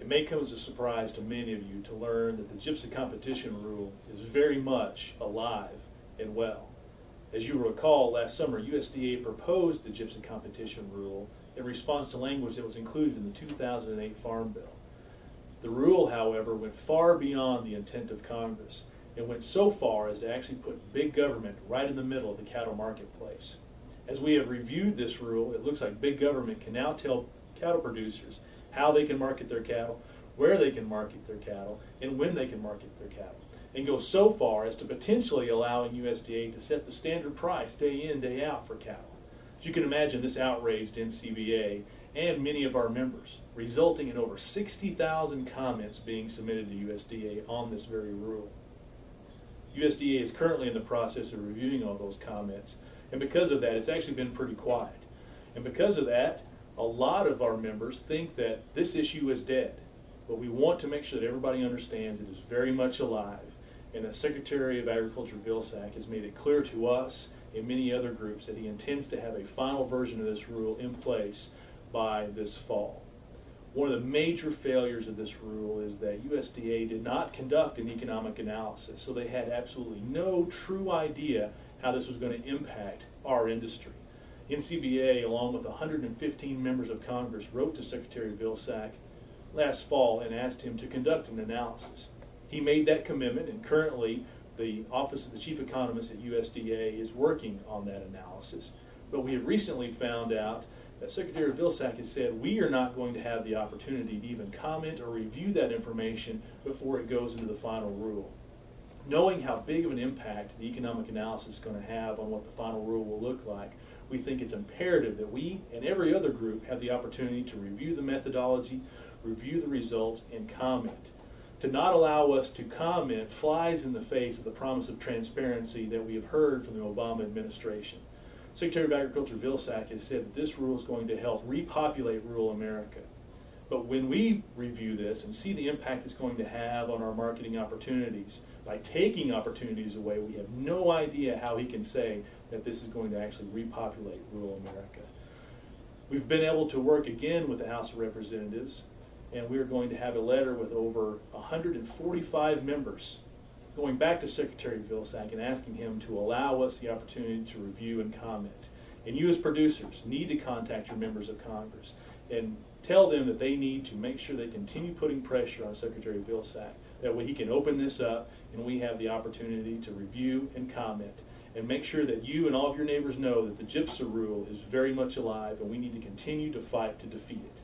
may come as a surprise to many of you to learn that the GIPSA competition rule is very much alive and well. As you recall, last summer USDA proposed the GIPSA competition rule in response to language that was included in the 2008 Farm Bill. The rule, however, went far beyond the intent of Congress and went so far as to actually put big government right in the middle of the cattle marketplace. As we have reviewed this rule, it looks like big government can now tell cattle producers how they can market their cattle, where they can market their cattle, and when they can market their cattle, and go so far as to potentially allowing USDA to set the standard price day in, day out for cattle. As you can imagine, this outraged NCBA and many of our members, resulting in over 60,000 comments being submitted to USDA on this very rule. USDA is currently in the process of reviewing all those comments, and because of that, it's actually been pretty quiet. And because of that, a lot of our members think that this issue is dead. But we want to make sure that everybody understands it is very much alive, and the Secretary of Agriculture Vilsack has made it clear to us and many other groups that he intends to have a final version of this rule in place by this fall. One of the major failures of this rule is that USDA did not conduct an economic analysis, so they had absolutely no true idea how this was going to impact our industry. NCBA, along with 115 members of Congress, wrote to Secretary Vilsack last fall and asked him to conduct an analysis. He made that commitment, and currently the Office of the Chief Economist at USDA is working on that analysis. But we have recently found out that Secretary Vilsack has said we are not going to have the opportunity to even comment or review that information before it goes into the final rule. Knowing how big of an impact the economic analysis is going to have on what the final rule will look like, we think it's imperative that we and every other group have the opportunity to review the methodology, review the results, and comment. To not allow us to comment flies in the face of the promise of transparency that we have heard from the Obama administration. Secretary of Agriculture Vilsack has said that this rule is going to help repopulate rural America. But when we review this and see the impact it's going to have on our marketing opportunities, by taking opportunities away, we have no idea how he can say that this is going to actually repopulate rural America. We've been able to work again with the House of Representatives, and we are going to have a letter with over 145 members going back to Secretary Vilsack and asking him to allow us the opportunity to review and comment. And you as producers need to contact your members of Congress and tell them that they need to make sure they continue putting pressure on Secretary Vilsack. That way he can open this up and we have the opportunity to review and comment and make sure that you and all of your neighbors know that the GIPSA rule is very much alive and we need to continue to fight to defeat it.